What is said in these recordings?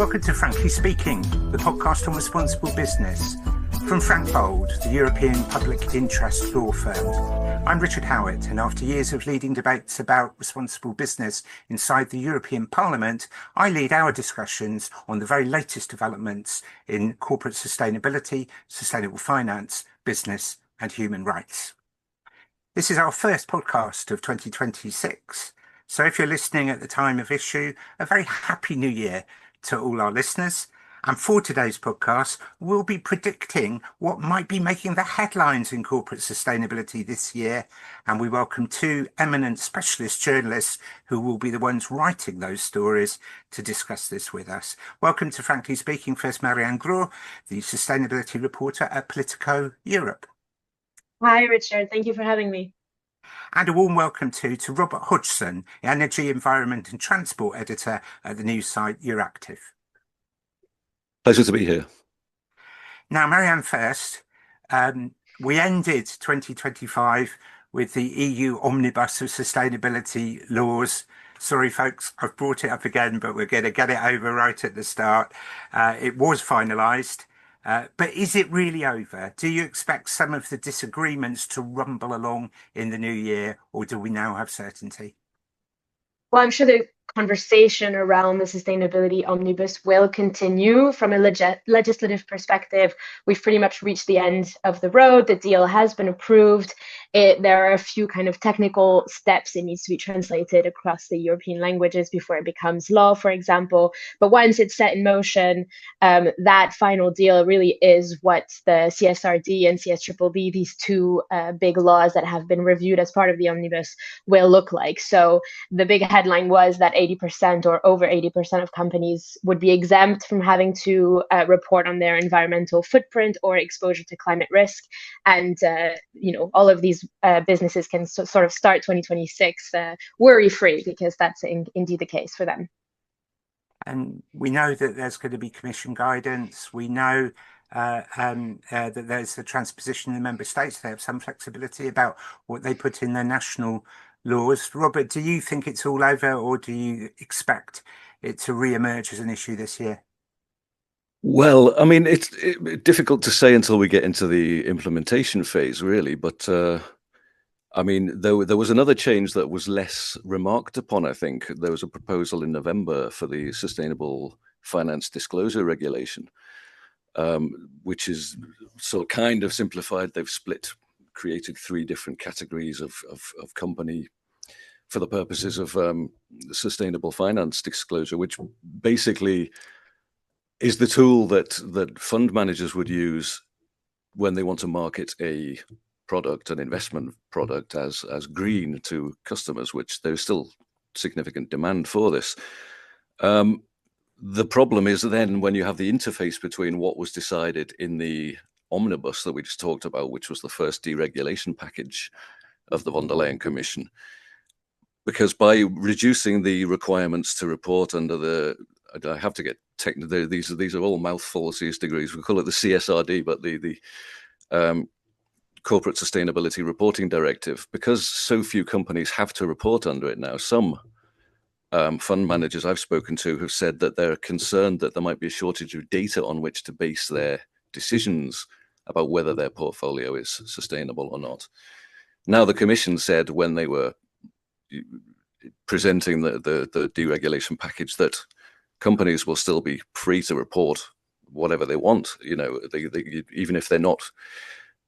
Welcome to Frankly Speaking, the podcast on responsible business. From Frank Bold, the European public interest law firm. I'm Richard Howitt, and after years of leading debates about responsible business inside the European Parliament, I lead our discussions on the very latest developments in corporate sustainability, sustainable finance, business, and human rights. This is our first podcast of 2026. So if you're listening at the time of issue, a very happy new year to all our listeners. And for today's podcast, we'll be predicting what might be making the headlines in corporate sustainability this year. And we welcome two eminent specialist journalists who will be the ones writing those stories to discuss this with us. Welcome to Frankly Speaking. First, Marianne Gros, the sustainability reporter at Politico Europe. Hi, Richard. Thank you for having me. And a warm welcome to Robert Hodgson, Energy, Environment and Transport Editor at the news site Euractiv. Pleasure to be here. Now, Marianne, first, we ended 2025 with the EU Omnibus of sustainability laws. Sorry, folks, I've brought it up again, but we're going to get it over right at the start. It was finalised. But is it really over? Do you expect some of the disagreements to rumble along in the new year, or do we now have certainty? Well, I'm sure the conversation around the sustainability omnibus will continue. From a legislative perspective, we've pretty much reached the end of the road. The deal has been approved. There are a few kind of technical steps. It needs to be translated across the European languages before it becomes law, for example. But once it's set in motion, that final deal really is what the CSRD and CSBBB, these two big laws that have been reviewed as part of the omnibus, will look like. So the big headline was that 80% or over 80% of companies would be exempt from having to report on their environmental footprint or exposure to climate risk. And, all of these businesses can sort of start 2026 worry-free, because that's indeed the case for them. And we know that there's going to be Commission guidance. We know that there's the transposition in the member states. They have some flexibility about what they put in their national laws. Robert, do you think it's all over, or do you expect it to re-emerge as an issue this year? Well, I mean, it's difficult to say until we get into the implementation phase, really. But I mean, there was another change that was less remarked upon, I think. There was a proposal in November for the Sustainable Finance Disclosure Regulation, which is sort of kind of simplified. They've created three different categories of company for the purposes of sustainable finance disclosure, which basically is the tool that fund managers would use when they want to market a product, an investment product, as green to customers, which there's still significant demand for this. The problem is then when you have the interface between what was decided in the Omnibus that we just talked about, which was the first deregulation package of the von der Leyen Commission, because by reducing the requirements to report under I have to get technical, these are all mouthfuls, these degrees. We call it the CSRD, but the Corporate Sustainability Reporting Directive, because so few companies have to report under it now. Some fund managers I've spoken to have said that they're concerned that there might be a shortage of data on which to base their decisions about whether their portfolio is sustainable or not. Now, the Commission said when they were presenting the deregulation package that companies will still be free to report whatever they want, even if they're not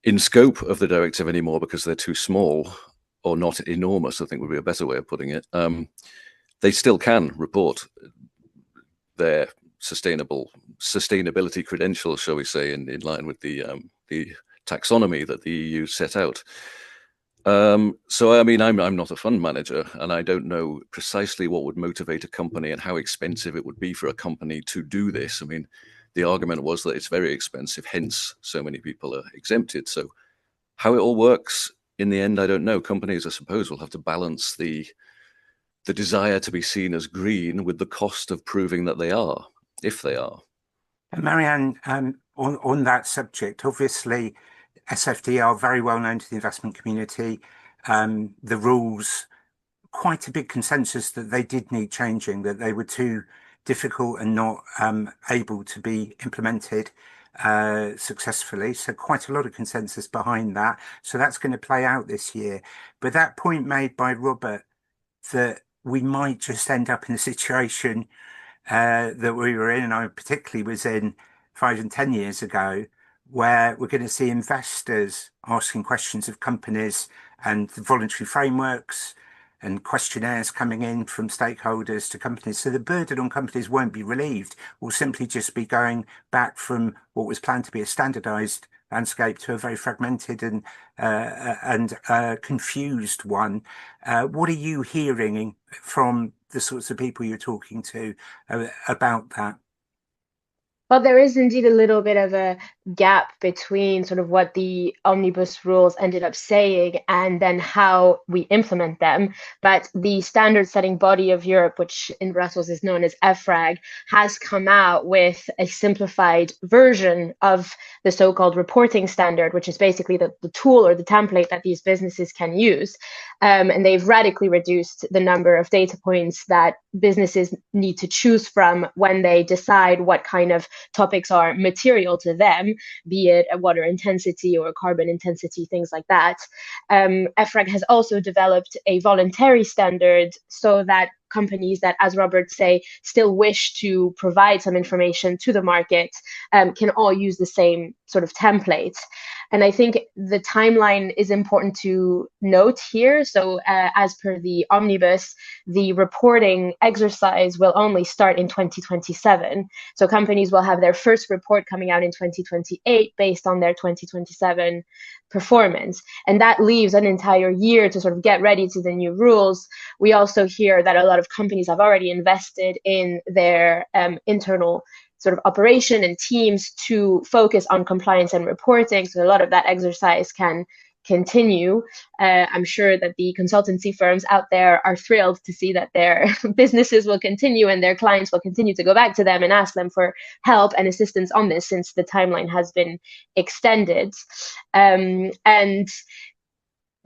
in scope of the directive anymore because they're too small or not enormous, I think would be a better way of putting it. They still can report their sustainability credentials, shall we say, in line with the taxonomy that the EU set out. So, I mean, I'm not a fund manager, and I don't know precisely what would motivate a company and how expensive it would be for a company to do this. I mean, the argument was that it's very expensive, hence so many people are exempted. So how it all works in the end, I don't know. Companies, I suppose, will have to balance the desire to be seen as green with the cost of proving that they are, if they are. And Marianne, on that subject, obviously, SFD are very well known to the investment community. The rules, quite a big consensus that they did need changing, that they were too difficult and not able to be implemented successfully. So quite a lot of consensus behind that. So that's going to play out this year. But that point made by Robert that we might just end up in a situation that we were in, and I particularly was in 5 and 10 years ago, where we're going to see investors asking questions of companies and the voluntary frameworks and questionnaires coming in from stakeholders to companies. So the burden on companies won't be relieved. We'll simply just be going back from what was planned to be a standardized landscape to a very fragmented and confused one. What are you hearing from the sorts of people you're talking to about that? Well, there is indeed a little bit of a gap between sort of what the omnibus rules ended up saying and then how we implement them. But the standard setting body of Europe, which in Brussels is known as EFRAG, has come out with a simplified version of the so-called reporting standard, which is basically the tool or the template that these businesses can use. And they've radically reduced the number of data points that businesses need to choose from when they decide what kind of topics are material to them, be it a water intensity or carbon intensity, things like that. EFRAG has also developed a voluntary standard so that companies that, as Robert say, still wish to provide some information to the market can all use the same sort of template. And I think the timeline is important to note here. So as per the Omnibus, the reporting exercise will only start in 2027. So companies will have their first report coming out in 2028 based on their 2027 performance. And that leaves an entire year to sort of get ready to the new rules. We also hear that a lot of companies have already invested in their internal sort of operation and teams to focus on compliance and reporting. So a lot of that exercise can continue. I'm sure that the consultancy firms out there are thrilled to see that their businesses will continue and their clients will continue to go back to them and ask them for help and assistance on this, since the timeline has been extended. And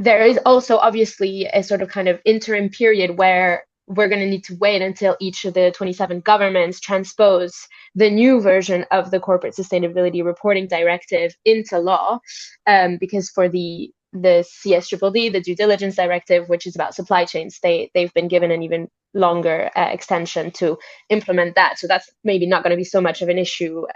there is also obviously a sort of kind of interim period where we're going to need to wait until each of the 27 governments transpose the new version of the Corporate Sustainability Reporting Directive into law, because for the CSDDD, the Due Diligence Directive, which is about supply chains, they've been given an even longer extension to implement that. So that's maybe not going to be so much of an issue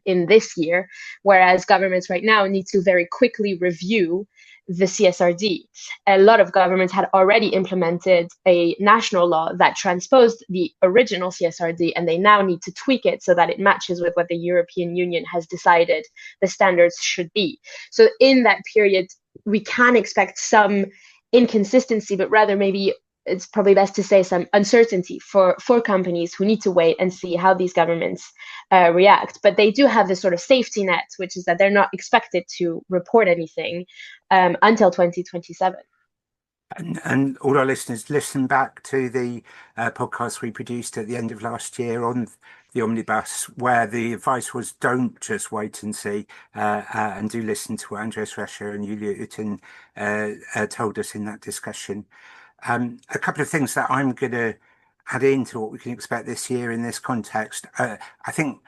in this year, whereas governments right now need to very quickly review the CSRD. A lot of governments had already implemented a national law that transposed the original CSRD, and they now need to tweak it so that it matches with what the European Union has decided the standards should be. So in that period, we can expect some inconsistency, but rather maybe it's probably best to say some uncertainty for companies who need to wait and see how these governments react. But they do have this sort of safety net, which is that they're not expected to report anything until 2027. And all our listeners, listen back to the podcast we produced at the end of last year on the Omnibus, where the advice was don't just wait and see, and do listen to what Andreas Rescher and Julia Utten told us in that discussion. A couple of things that I'm going to add into what we can expect this year in this context. I think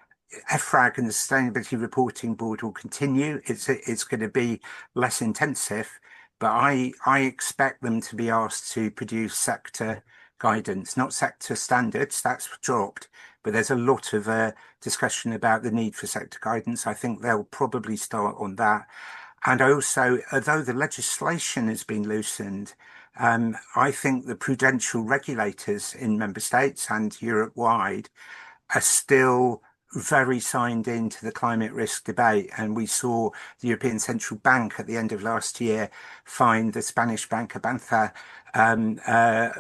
EFRAG and the Sustainability Reporting Board will continue. It's going to be less intensive, but I expect them to be asked to produce sector guidance, not sector standards. That's dropped, but there's a lot of discussion about the need for sector guidance. I think they'll probably start on that. And also, although the legislation has been loosened, I think the prudential regulators in member states and Europe-wide are still very signed into the climate risk debate. And we saw the European Central Bank at the end of last year fine the Spanish bank Abanza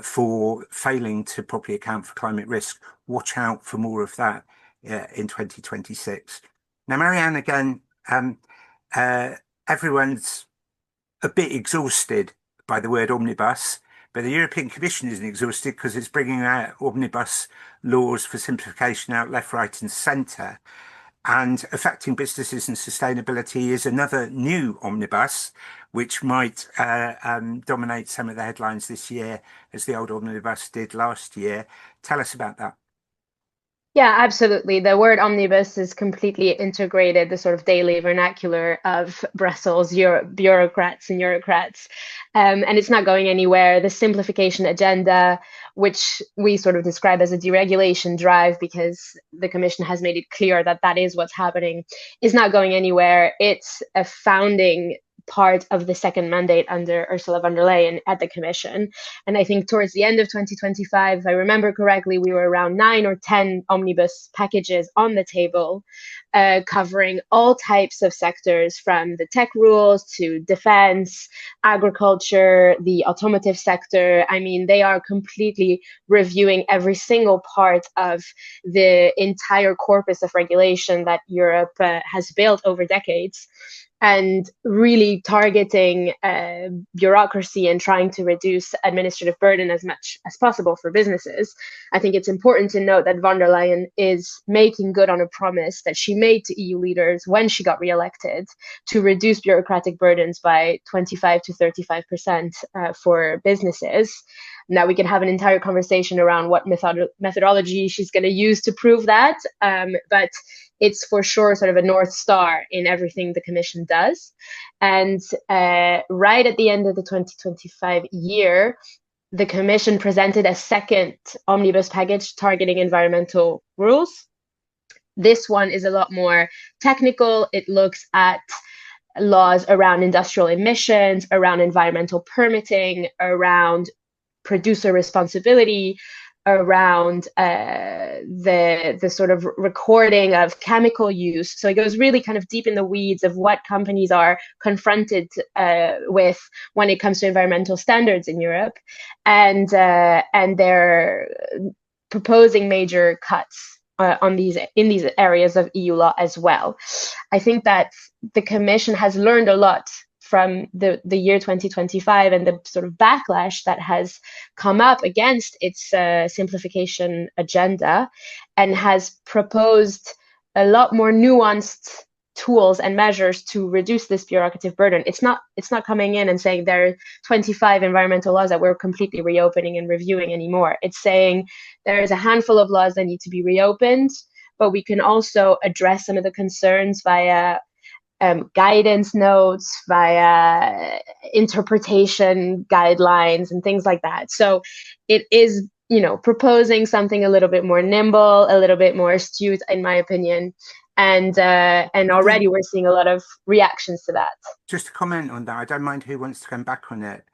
for failing to properly account for climate risk. Watch out for more of that in 2026. Now, Marianne, again, everyone's a bit exhausted by the word omnibus, but the European Commission isn't exhausted because it's bringing out omnibus laws for simplification out left, right and centre. And affecting businesses and sustainability is another new omnibus, which might dominate some of the headlines this year, as the old omnibus did last year. Tell us about that. Yeah, absolutely. The word omnibus is completely integrated, the sort of daily vernacular of Brussels, bureaucrats and Eurocrats. And it's not going anywhere. The simplification agenda, which we sort of describe as a deregulation drive because the Commission has made it clear that that is what's happening, is not going anywhere. It's a founding part of the second mandate under Ursula von der Leyen at the Commission. And I think towards the end of 2025, if I remember correctly, we were around 9 or 10 omnibus packages on the table, covering all types of sectors, from the tech rules to defense, agriculture, the automotive sector. I mean, they are completely reviewing every single part of the entire corpus of regulation that Europe has built over decades, and really targeting bureaucracy and trying to reduce administrative burden as much as possible for businesses. I think it's important to note that von der Leyen is making good on a promise that she made to EU leaders when she got re-elected to reduce bureaucratic burdens by 25 to 35% for businesses. Now we can have an entire conversation around what methodology she's going to use to prove that, but it's for sure sort of a North Star in everything the Commission does. And right at the end of the 2025 year, the Commission presented a second omnibus package targeting environmental rules. This one is a lot more technical. It looks at laws around industrial emissions, around environmental permitting, around producer responsibility, around the sort of recording of chemical use. So it goes really kind of deep in the weeds of what companies are confronted with when it comes to environmental standards in Europe, and they're proposing major cuts in these areas of EU law as well. I think that the Commission has learned a lot from the year 2025 and the sort of backlash that has come up against its simplification agenda, and has proposed a lot more nuanced tools and measures to reduce this bureaucratic burden. It's not coming in and saying there are 25 environmental laws that we're completely reopening and reviewing anymore. It's saying there is a handful of laws that need to be reopened, but we can also address some of the concerns via guidance notes, via interpretation guidelines and things like that. So it is, proposing something a little bit more nimble, a little bit more astute, in my opinion. And already we're seeing a lot of reactions to that. Just to comment on that, I don't mind who wants to come back on it.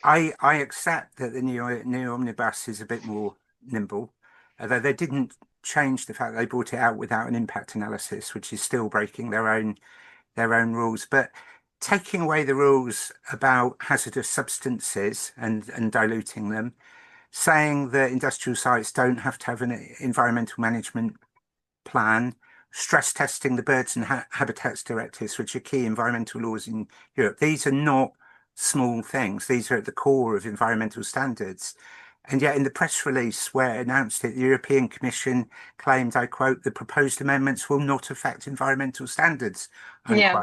I accept that the new omnibus is a bit more nimble, although they didn't change the fact they brought it out without an impact analysis, which is still breaking their own rules. But taking away the rules about hazardous substances and diluting them, saying that industrial sites don't have to have an environmental management plan, stress testing the birds and habitats directives, which are key environmental laws in Europe. These are not small things. These are at the core of environmental standards. And yet in the press release where it announced it, the European Commission claimed, I quote, "the proposed amendments will not affect environmental standards," unquote. Yeah.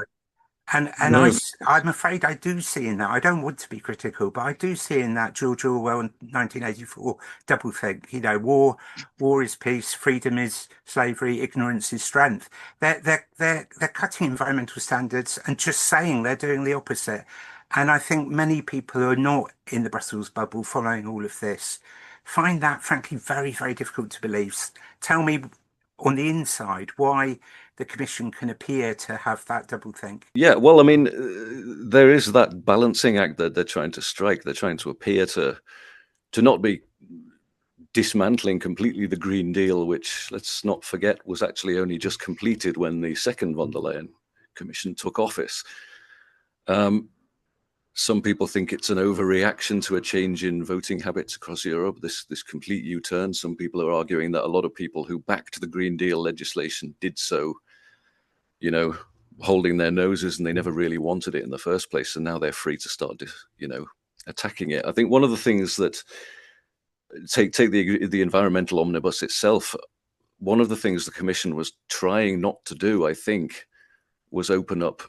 And no. I'm afraid I do see in that, I don't want to be critical, but I do see in that George Orwell 1984 doublethink. War is peace, freedom is slavery, ignorance is strength. They're cutting environmental standards and just saying they're doing the opposite. And I think many people who are not in the Brussels bubble following all of this find that, frankly, very, very difficult to believe. Tell me on the inside why the Commission can appear to have that doublethink. Yeah, well, I mean, there is that balancing act that they're trying to strike. They're trying to appear to not be dismantling completely the Green Deal, which, let's not forget, was actually only just completed when the second von der Leyen Commission took office. Some people think it's an overreaction to a change in voting habits across Europe, this complete U-turn. Some people are arguing that a lot of people who backed the Green Deal legislation did so, holding their noses, and they never really wanted it in the first place. And now they're free to start, attacking it. I think one of the things that, take the environmental omnibus itself, one of the things the Commission was trying not to do, I think, was open up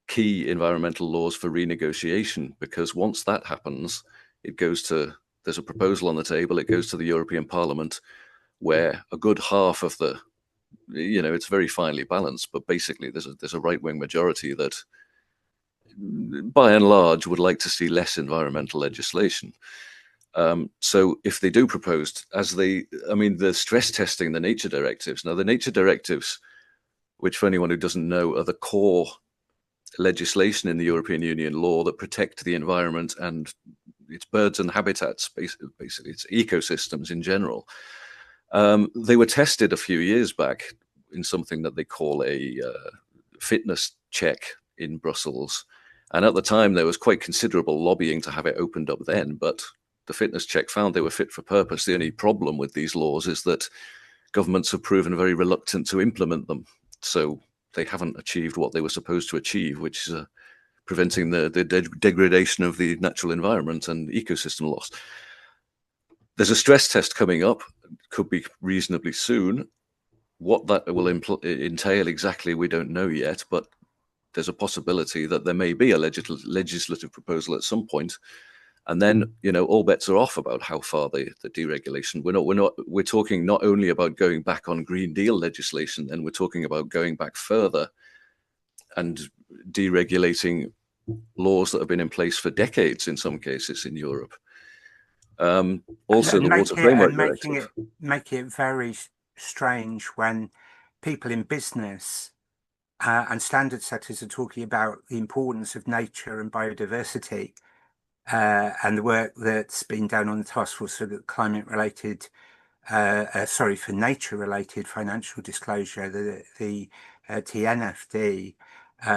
key environmental laws for renegotiation, because once that happens, there's a proposal on the table, it goes to the European Parliament. where a good half of the, it's very finely balanced, but basically there's a right-wing majority that, by and large, would like to see less environmental legislation. So if they do propose, the stress testing the nature directives. Now, the nature directives, which for anyone who doesn't know, are the core legislation in the European Union law that protect the environment and its birds and habitats, basically its ecosystems in general. They were tested a few years back in something that they call a fitness check in Brussels. And at the time, there was quite considerable lobbying to have it opened up then, but the fitness check found they were fit for purpose. The only problem with these laws is that governments have proven very reluctant to implement them. So they haven't achieved what they were supposed to achieve, which is preventing the degradation of the natural environment and ecosystem loss. There's a stress test coming up, could be reasonably soon. What that will entail exactly, we don't know yet, but there's a possibility that there may be a legislative proposal at some point. And then, all bets are off about how far the deregulation. We're talking not only about going back on Green Deal legislation, then we're talking about going back further and deregulating laws that have been in place for decades in some cases in Europe. Also, the Water Framework Directive. Making it very strange when people in business and standard setters are talking about the importance of nature and biodiversity. And the work that's been done on the task force for climate-related, for nature-related financial disclosure, the TNFD,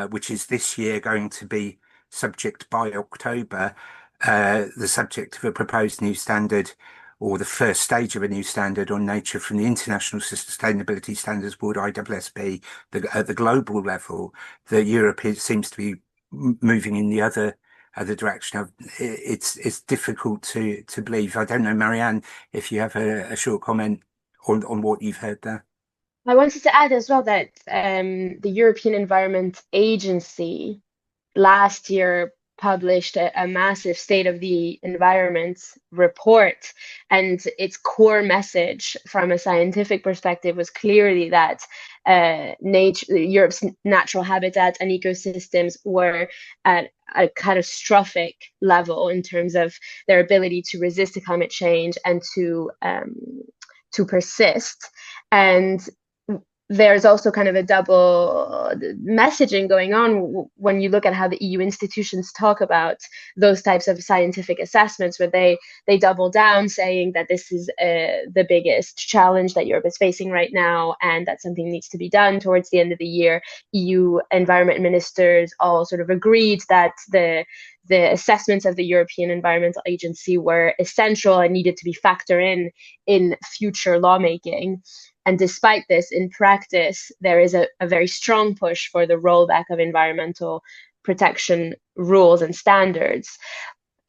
which is this year going to be subject by October, the subject of a proposed new standard, or the first stage of a new standard on nature from the International Sustainability Standards Board, ISSB, at the global level. That Europe seems to be moving in the other direction of. It's difficult to believe. I don't know, Marianne, if you have a short comment on what you've heard there. I wanted to add as well that the European Environment Agency last year published a massive State of the Environment report, and its core message from a scientific perspective was clearly that Europe's natural habitats and ecosystems were at a catastrophic level in terms of their ability to resist climate change and to persist. And there's also kind of a double messaging going on when you look at how the EU institutions talk about those types of scientific assessments, where they double down saying that this is the biggest challenge that Europe is facing right now, and that something needs to be done. Towards the end of the year, EU environment ministers all sort of agreed that the assessments of the European Environmental Agency were essential and needed to be factored in future lawmaking. And despite this, in practice, there is a very strong push for the rollback of environmental protection rules and standards.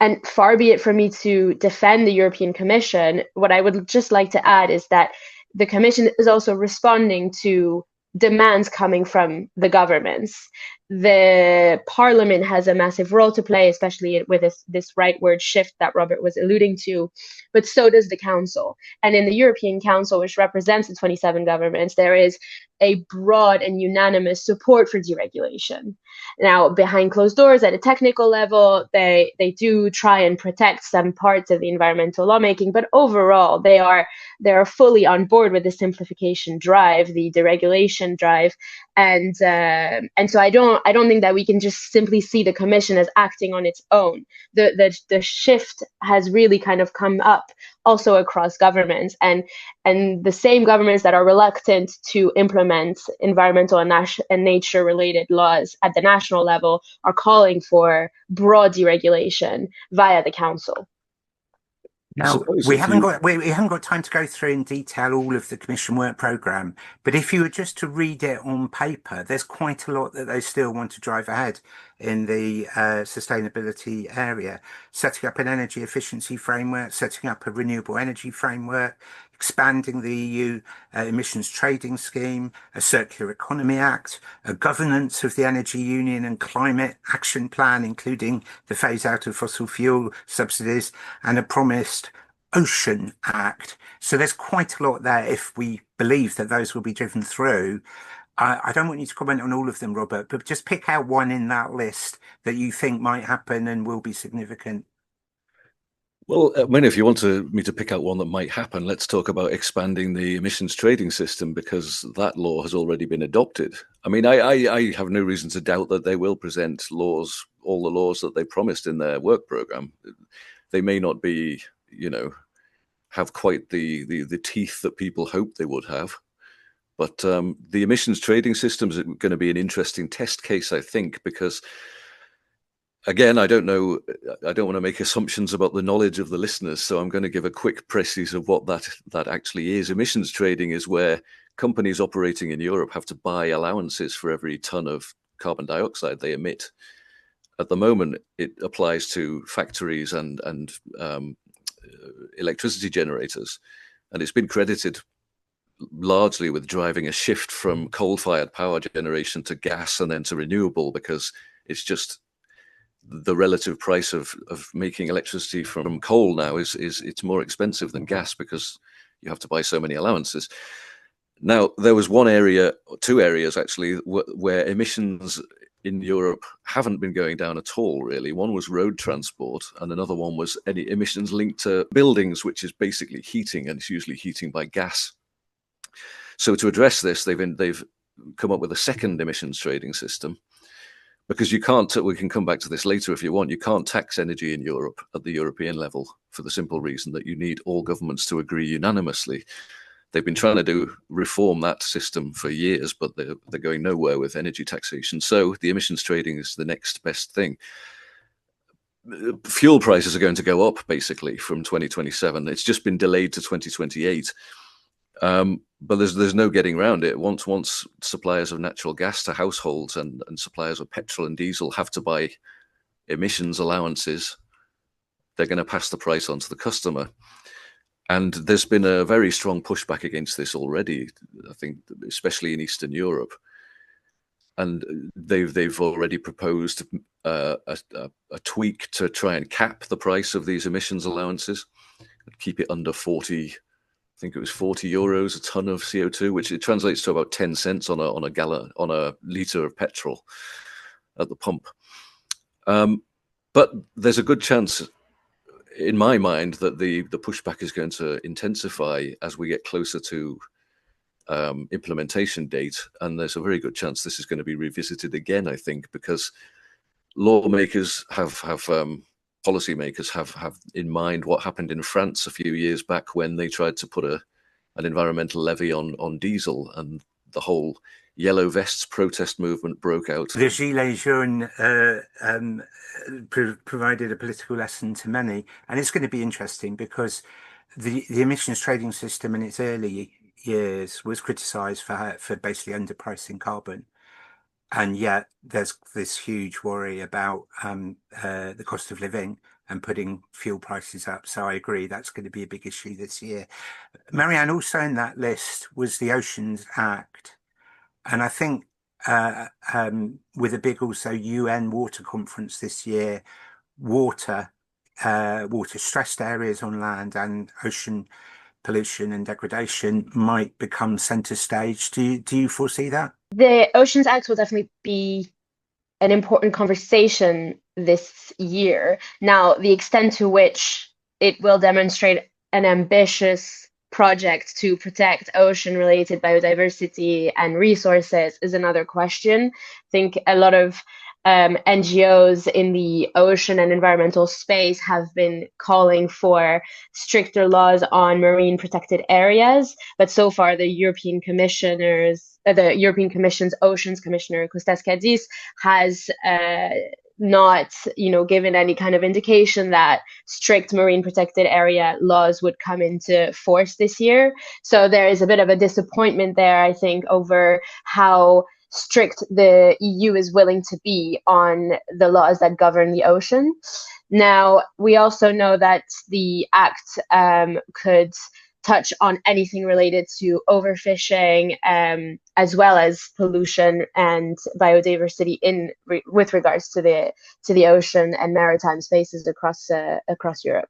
And far be it from me to defend the European Commission, what I would just like to add is that the Commission is also responding to demands coming from the governments. The Parliament has a massive role to play, especially with this rightward shift that Robert was alluding to, but so does the Council. And in the European Council, which represents the 27 governments, there is a broad and unanimous support for deregulation. Now, behind closed doors at a technical level, they do try and protect some parts of the environmental lawmaking, but overall, they are fully on board with the simplification drive, the deregulation drive, and so I don't think that we can just simply see the Commission as acting on its own. The shift has really kind of come up also across governments, and the same governments that are reluctant to implement environmental and nature-related laws at the national level are calling for broad deregulation via the Council. Now, we haven't got time to go through in detail all of the Commission work programme, but if you were just to read it on paper, there's quite a lot that they still want to drive ahead in the sustainability area. Setting up an energy efficiency framework, setting up a renewable energy framework, expanding the EU emissions trading scheme, a circular economy act, a governance of the energy union and climate action plan, including the phase out of fossil fuel subsidies, and a promised Ocean Act. So there's quite a lot there if we believe that those will be driven through. I don't want you to comment on all of them, Robert, but just pick out one in that list that you think might happen and will be significant. Well, I mean, if you want me to pick out one that might happen, let's talk about expanding the emissions trading system, because that law has already been adopted. I mean, I have no reason to doubt that they will present all the laws that they promised in their work program. They may not be, have quite the teeth that people hoped they would have. But the emissions trading system is going to be an interesting test case, I think, because again, I don't know. I don't want to make assumptions about the knowledge of the listeners, so I'm going to give a quick précis of what that actually is. Emissions trading is where companies operating in Europe have to buy allowances for every ton of carbon dioxide they emit. At the moment, it applies to factories and electricity generators, and it's been credited largely with driving a shift from coal-fired power generation to gas and then to renewable, because it's just the relative price of making electricity from coal now is it's more expensive than gas because you have to buy so many allowances. Now, there was one area, or two areas actually, where emissions in Europe haven't been going down at all, really. One was road transport, and another one was any emissions linked to buildings, which is basically heating, and it's usually heating by gas. So to address this, they've come up with a second emissions trading system, because you can't, we can come back to this later if you want, you can't tax energy in Europe at the European level for the simple reason that you need all governments to agree unanimously. They've been trying to reform that system for years, but they're going nowhere with energy taxation. So the emissions trading is the next best thing. Fuel prices are going to go up basically from 2027. It's just been delayed to 2028. But there's no getting around it. Once suppliers of natural gas to households and suppliers of petrol and diesel have to buy emissions allowances, they're going to pass the price on to the customer. And there's been a very strong pushback against this already, I think, especially in Eastern Europe. And they've already proposed a tweak to try and cap the price of these emissions allowances, keep it under 40. I think it was 40 euros a ton of CO2, which it translates to about 10 cents on a litre of petrol at the pump. But there's a good chance, in my mind, that the pushback is going to intensify as we get closer to implementation date, and there's a very good chance this is going to be revisited again, I think, because lawmakers policymakers have in mind what happened in France a few years back when they tried to put an environmental levy on diesel, and the whole yellow vests protest movement broke out. The Gilets jaunes provided a political lesson to many, and it's going to be interesting because the emissions trading system in its early years was criticised for basically underpricing carbon. And yet there's this huge worry about the cost of living and putting fuel prices up. So I agree that's going to be a big issue this year. Marianne, also in that list was the Oceans Act. And I think with a big also UN water conference this year, water stressed areas on land and ocean pollution and degradation might become centre stage. Do you foresee that? The Oceans Act will definitely be an important conversation this year. Now, the extent to which it will demonstrate an ambitious project to protect ocean-related biodiversity and resources is another question. I think a lot of NGOs in the ocean and environmental space have been calling for stricter laws on marine protected areas, but so far the European Commission's Oceans Commissioner Kostas Kadis has not, given any kind of indication that strict marine protected area laws would come into force this year. So there is a bit of a disappointment there, I think, over how strict the EU is willing to be on the laws that govern the ocean. Now, we also know that the Act could touch on anything related to overfishing, as well as pollution and biodiversity with regards to the ocean and maritime spaces across Europe.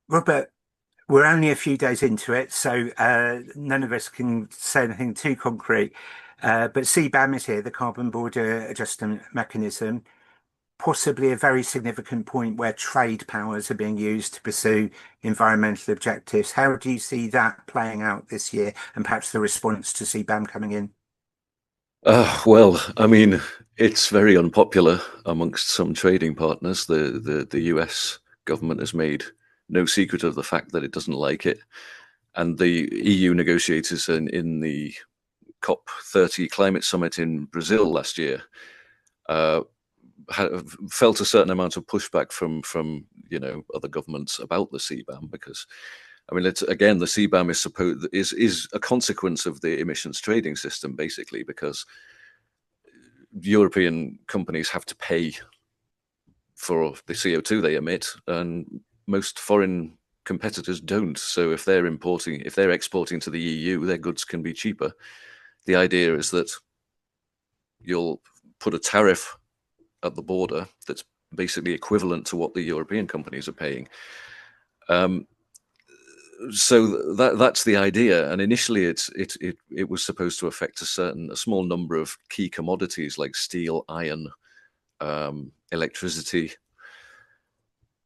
Robert, we're only a few days into it, so none of us can say anything too concrete. But CBAM is here, the Carbon Border Adjustment Mechanism, possibly a very significant point where trade powers are being used to pursue environmental objectives. How do you see that playing out this year, and perhaps the response to CBAM coming in? Well, I mean, it's very unpopular amongst some trading partners. The US government has made no secret of the fact that it doesn't like it. And the EU negotiators in the COP30 climate summit in Brazil last year felt a certain amount of pushback from other governments about the CBAM, because I mean, again, the CBAM is a consequence of the emissions trading system, basically, because European companies have to pay for the CO2 they emit, and most foreign competitors don't. So if they're exporting to the EU, their goods can be cheaper. The idea is that you'll put a tariff at the border that's basically equivalent to what the European companies are paying. So that's the idea, and initially it was supposed to affect a small number of key commodities like steel, iron, electricity.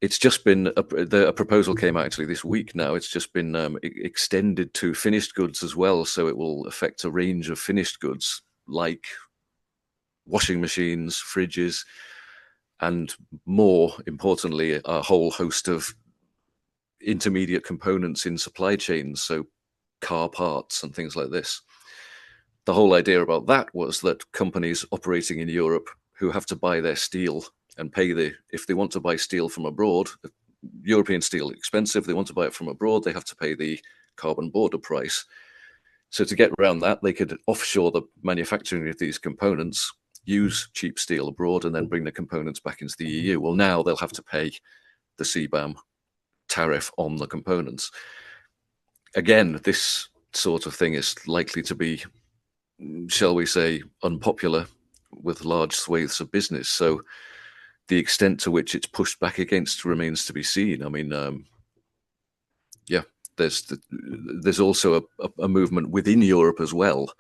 It's just been a proposal came out actually this week now. It's just been extended to finished goods as well, so it will affect a range of finished goods like washing machines, fridges, and more importantly, a whole host of intermediate components in supply chains, so car parts and things like this. The whole idea about that was that companies operating in Europe who have to buy their steel and if they want to buy steel from abroad, European steel is expensive, they want to buy it from abroad, they have to pay the carbon border price. So to get around that, they could offshore the manufacturing of these components, use cheap steel abroad, and then bring the components back into the EU. Well, now they'll have to pay the CBAM tariff on the components. Again, this sort of thing is likely to be, shall we say, unpopular with large swathes of business. So the extent to which it's pushed back against remains to be seen. I mean, there's also a movement within Europe as well.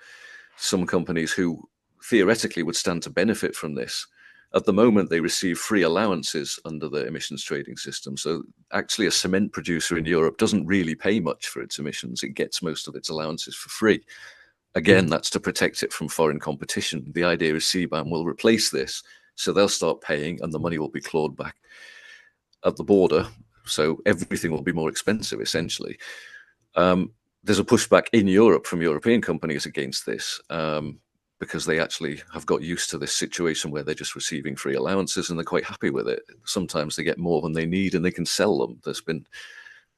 Some companies who theoretically would stand to benefit from this. At the moment, they receive free allowances under the emissions trading system. So actually a cement producer in Europe doesn't really pay much for its emissions. It gets most of its allowances for free. Again, that's to protect it from foreign competition. The idea is CBAM will replace this. So they'll start paying and the money will be clawed back at the border. So everything will be more expensive, essentially. There's a pushback in Europe from European companies against this, because they actually have got used to this situation where they're just receiving free allowances and they're quite happy with it. Sometimes they get more than they need and they can sell them. There's been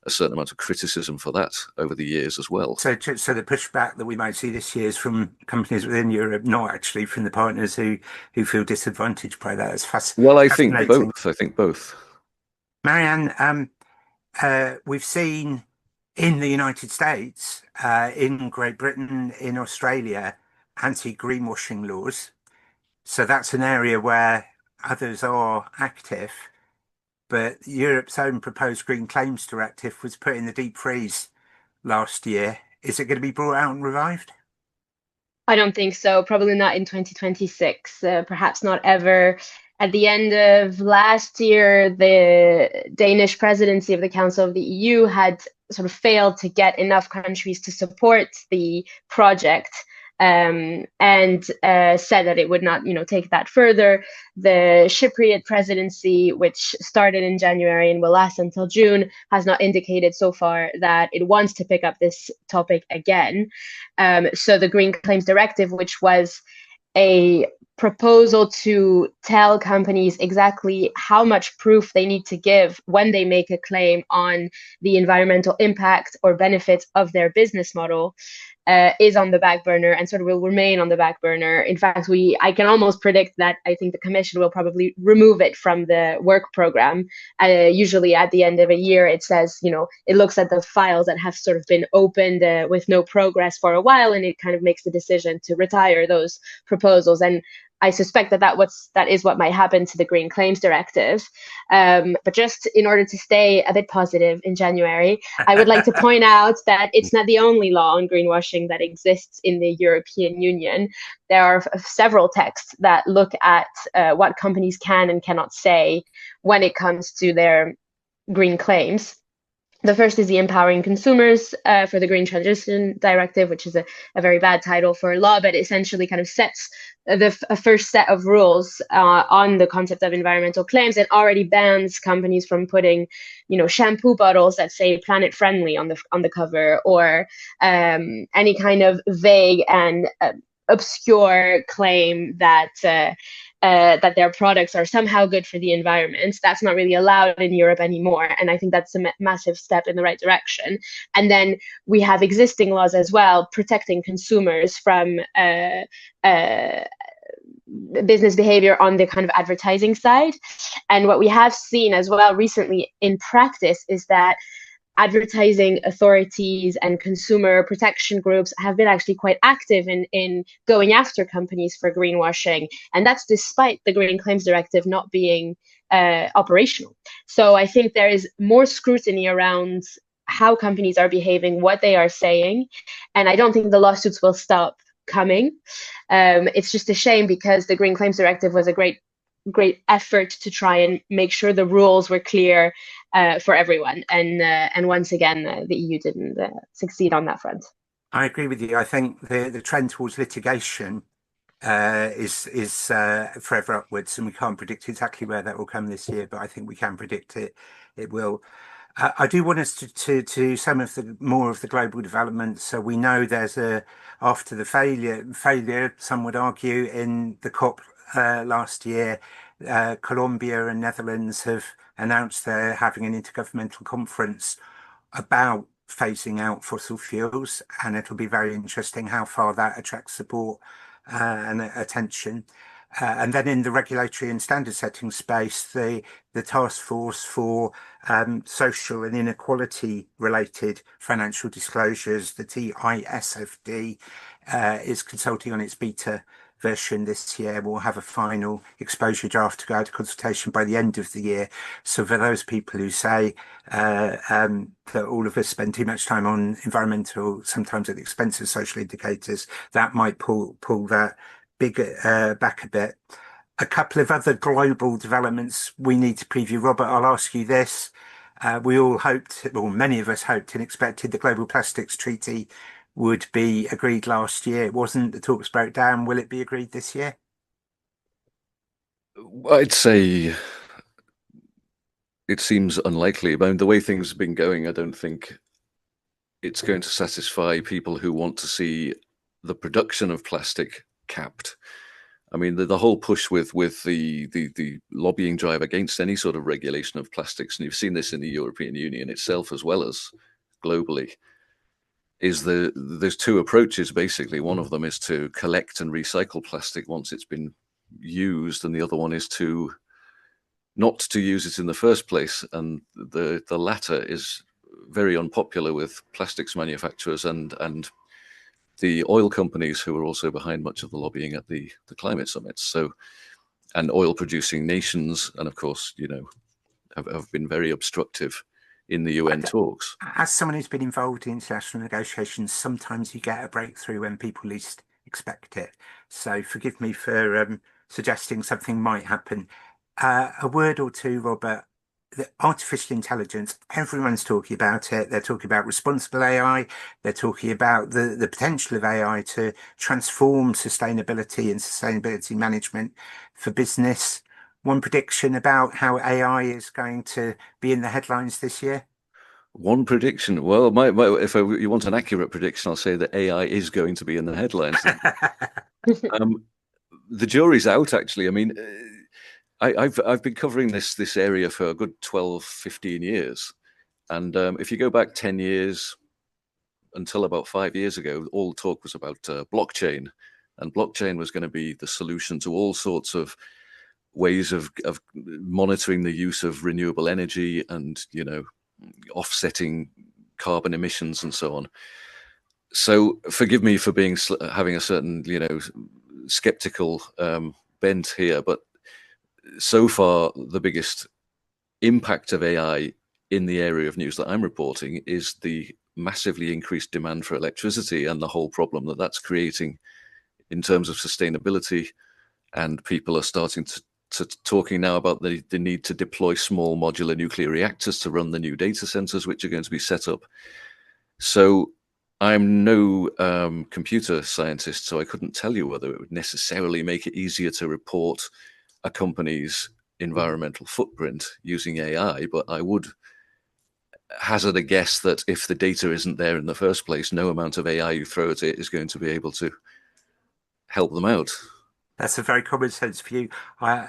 a certain amount of criticism for that over the years as well. So the pushback that we might see this year is from companies within Europe, not actually from the partners who feel disadvantaged by that. It's fascinating. Well, I think both. Marianne, we've seen in the United States, in Great Britain, in Australia, anti-greenwashing laws. So that's an area where others are active. But Europe's own proposed Green Claims Directive was put in the deep freeze last year. Is it going to be brought out and revived? I don't think so. Probably not in 2026. Perhaps not ever. At the end of last year, the Danish presidency of the Council of the EU had sort of failed to get enough countries to support the project. And said that it would not, take that further. The Cypriot presidency, which started in January and will last until June, has not indicated so far that it wants to pick up this topic again. So the Green Claims Directive, which was a proposal to tell companies exactly how much proof they need to give when they make a claim on the environmental impact or benefits of their business model, is on the back burner and sort of will remain on the back burner. In fact, I can almost predict that I think the Commission will probably remove it from the work program. Usually at the end of a year, it says, it looks at the files that have sort of been opened with no progress for a while, and it kind of makes the decision to retire those proposals. And I suspect that is what might happen to the Green Claims Directive. But just in order to stay a bit positive in January, I would like to point out that it's not the only law on greenwashing that exists in the European Union. There are several texts that look at what companies can and cannot say when it comes to their green claims. The first is the Empowering Consumers for the Green Transition Directive, which is a very bad title for a law, but essentially kind of sets a first set of rules on the concept of environmental claims, and already bans companies from putting, shampoo bottles that say "planet friendly" on the cover, or any kind of vague and obscure claim that their products are somehow good for the environment. That's not really allowed in Europe anymore, and I think that's a massive step in the right direction. And then we have existing laws as well protecting consumers from business behavior on the kind of advertising side. And what we have seen as well recently in practice is that advertising authorities and consumer protection groups have been actually quite active in going after companies for greenwashing. And that's despite the Green Claims Directive not being operational. So I think there is more scrutiny around how companies are behaving, what they are saying. And I don't think the lawsuits will stop coming. It's just a shame, because the Green Claims Directive was a great effort to try and make sure the rules were clear for everyone. And once again, the EU didn't succeed on that front. I agree with you. I think the trend towards litigation is forever upwards, and we can't predict exactly where that will come this year, but I think we can predict it will. I do want us to some of the more of the global developments. So we know there's after the failure, some would argue, in the COP last year, Colombia and Netherlands have announced they're having an intergovernmental conference about phasing out fossil fuels, and it'll be very interesting how far that attracts support and attention. And then in the regulatory and standard setting space, the task force for social and inequality related financial disclosures, the TISFD, is consulting on its beta version this year. We'll have a final exposure draft to go to consultation by the end of the year. So for those people who say that all of us spend too much time on environmental, sometimes at the expense of social indicators, that might pull that back a bit. A couple of other global developments we need to preview. Robert, I'll ask you this. We all hoped, or many of us hoped and expected, the Global Plastics Treaty would be agreed last year. It wasn't. The talks broke down. Will it be agreed this year? I'd say it seems unlikely. But the way things have been going, I don't think it's going to satisfy people who want to see the production of plastic capped. I mean, the whole push with the lobbying drive against any sort of regulation of plastics, and you've seen this in the European Union itself as well as globally, is there's two approaches basically. One of them is to collect and recycle plastic once it's been used, and the other one is to not to use it in the first place. And the latter is very unpopular with plastics manufacturers and the oil companies, who are also behind much of the lobbying at the climate summits. So, and oil producing nations, and of course, have been very obstructive in the UN talks. As someone who's been involved in international negotiations, sometimes you get a breakthrough when people least expect it. So forgive me for suggesting something might happen. A word or two, Robert. The artificial intelligence, everyone's talking about it. They're talking about responsible AI. They're talking about the potential of AI to transform sustainability and sustainability management for business. One prediction about how AI is going to be in the headlines this year? One prediction. Well, if you want an accurate prediction, I'll say that AI is going to be in the headlines. The jury's out, actually. I mean, I've been covering this area for a good 12, 15 years. And if you go back 10 years until about 5 years ago, all talk was about blockchain. And blockchain was going to be the solution to all sorts of ways of monitoring the use of renewable energy and, offsetting carbon emissions and so on. So forgive me for having a certain, skeptical bent here, but so far the biggest impact of AI in the area of news that I'm reporting is the massively increased demand for electricity and the whole problem that that's creating in terms of sustainability. And people are starting to talking now about the need to deploy small modular nuclear reactors to run the new data centers, which are going to be set up. So I'm no computer scientist, so I couldn't tell you whether it would necessarily make it easier to report a company's environmental footprint using AI, but I would hazard a guess that if the data isn't there in the first place, no amount of AI you throw at it is going to be able to help them out. That's a very common sense view.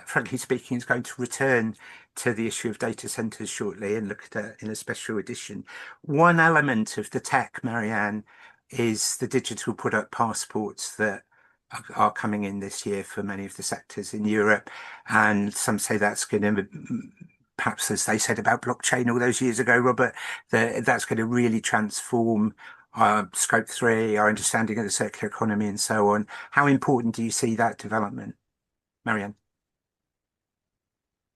Frankly speaking, is going to return to the issue of data centers shortly and look at it in a special edition. One element of the tech, Marianne, is the digital product passports that are coming in this year for many of the sectors in Europe. And some say that's going to, perhaps as they said about blockchain all those years ago, Robert, that's going to really transform our scope 3, our understanding of the circular economy and so on. How important do you see that development, Marianne?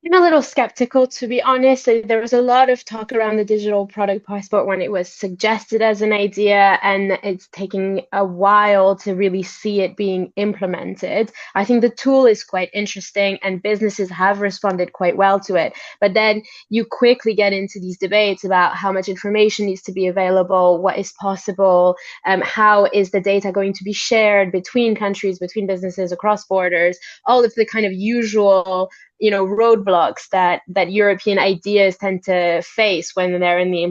I'm a little skeptical, to be honest. There was a lot of talk around the digital product passport when it was suggested as an idea, and it's taking a while to really see it being implemented. I think the tool is quite interesting, and businesses have responded quite well to it. But then you quickly get into these debates about how much information needs to be available, what is possible, how is the data going to be shared between countries, between businesses, across borders, all of the kind of usual roadblocks that European ideas tend to face when they're in the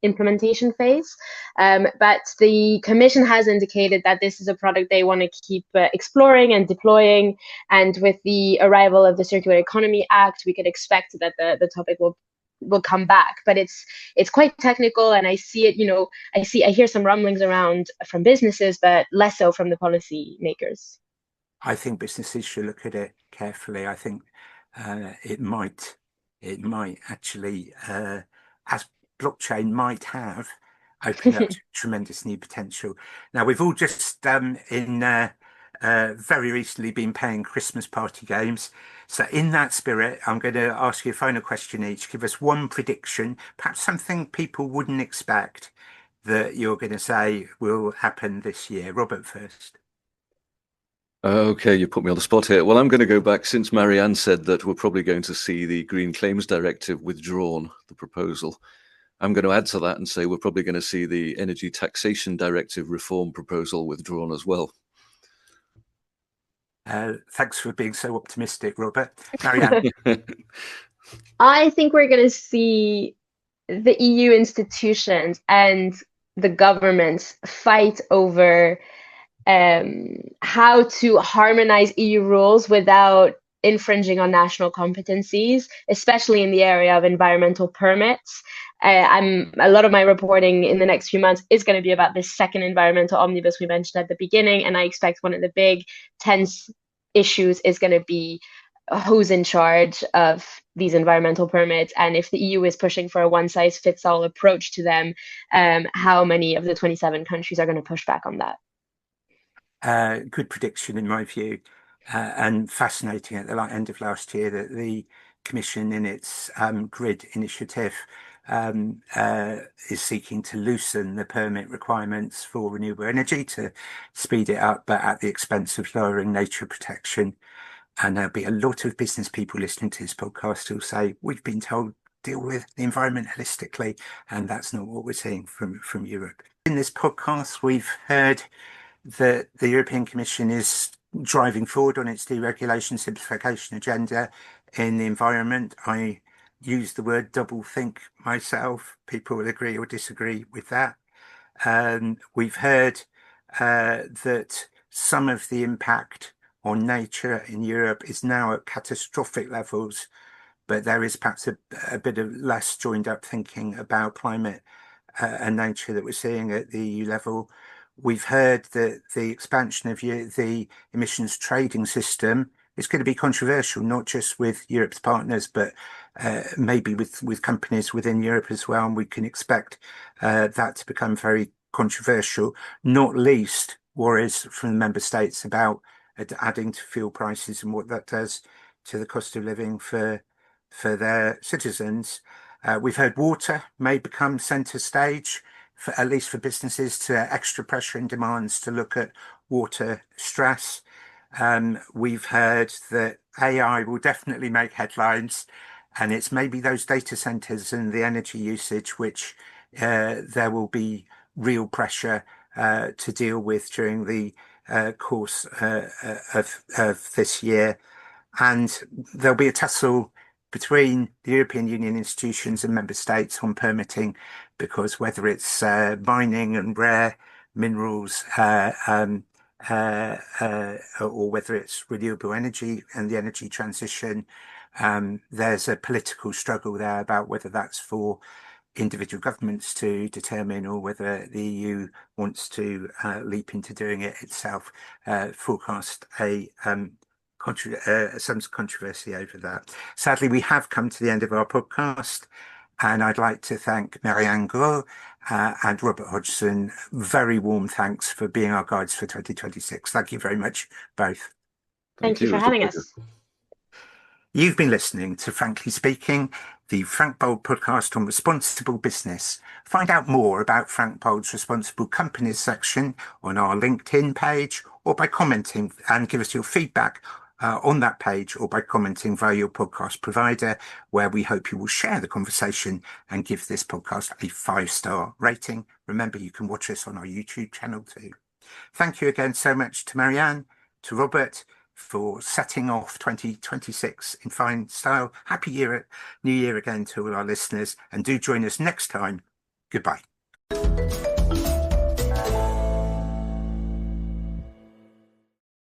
implementation phase. But the Commission has indicated that this is a product they want to keep exploring and deploying. And with the arrival of the Circular Economy Act, we could expect that the topic will come back. But it's quite technical, and I see it. I hear some rumblings around from businesses, but less so from the policy makers. I think businesses should look at it carefully. I think it might actually, as blockchain might have, opened up to tremendous new potential. Now, we've all just very recently been playing Christmas party games. So in that spirit, I'm going to ask you a final question each. Give us one prediction, perhaps something people wouldn't expect that you're going to say will happen this year. Robert first. Okay, you put me on the spot here. Well, I'm going to go back, since Marianne said that we're probably going to see the Green Claims Directive withdrawn, the proposal. I'm going to add to that and say we're probably going to see the Energy Taxation Directive reform proposal withdrawn as well. Thanks for being so optimistic, Robert. Marianne. I think we're going to see the EU institutions and the governments fight over how to harmonize EU rules without infringing on national competencies, especially in the area of environmental permits. A lot of my reporting in the next few months is going to be about this second environmental omnibus we mentioned at the beginning, and I expect one of the big tense issues is going to be who's in charge of these environmental permits, and if the EU is pushing for a one-size-fits-all approach to them, how many of the 27 countries are going to push back on that? Good prediction in my view, and fascinating at the end of last year that the Commission in its grid initiative is seeking to loosen the permit requirements for renewable energy to speed it up, but at the expense of lowering nature protection. And there'll be a lot of business people listening to this podcast who'll say, we've been told deal with the environment holistically, and that's not what we're seeing from Europe. In this podcast, we've heard that the European Commission is driving forward on its deregulation simplification agenda in the environment. I use the word double think myself. People will agree or disagree with that. We've heard that some of the impact on nature in Europe is now at catastrophic levels, but there is perhaps a bit of less joined up thinking about climate and nature that we're seeing at the EU level. We've heard that the expansion of the emissions trading system is going to be controversial, not just with Europe's partners, but maybe with companies within Europe as well. And we can expect that to become very controversial, not least worries from the member states about adding to fuel prices and what that does to the cost of living for their citizens. We've heard water may become centre stage, at least for businesses, to extra pressure and demands to look at water stress. We've heard that AI will definitely make headlines, and it's maybe those data centres and the energy usage which there will be real pressure to deal with during the course of this year. And there'll be a tussle between the European Union institutions and member states on permitting, because whether it's mining and rare minerals or whether it's renewable energy and the energy transition, there's a political struggle there about whether that's for individual governments to determine or whether the EU wants to leap into doing it itself. Forecast some controversy over that. Sadly, we have come to the end of our podcast, and I'd like to thank Marianne Gros and Robert Hodgson. Very warm thanks for being our guides for 2026. Thank you very much, both. Thank you for having us. You've been listening to Frankly Speaking, the Frank Bold podcast on responsible business. Find out more about Frank Bold's Responsible Companies section on our LinkedIn page, or by commenting, and give us your feedback on that page, or by commenting via your podcast provider, where we hope you will share the conversation and give this podcast a 5-star rating. Remember, you can watch us on our YouTube channel too. Thank you again so much to Marianne, to Robert, for setting off 2026 in fine style. Happy New Year again to all our listeners, and do join us next time. Goodbye.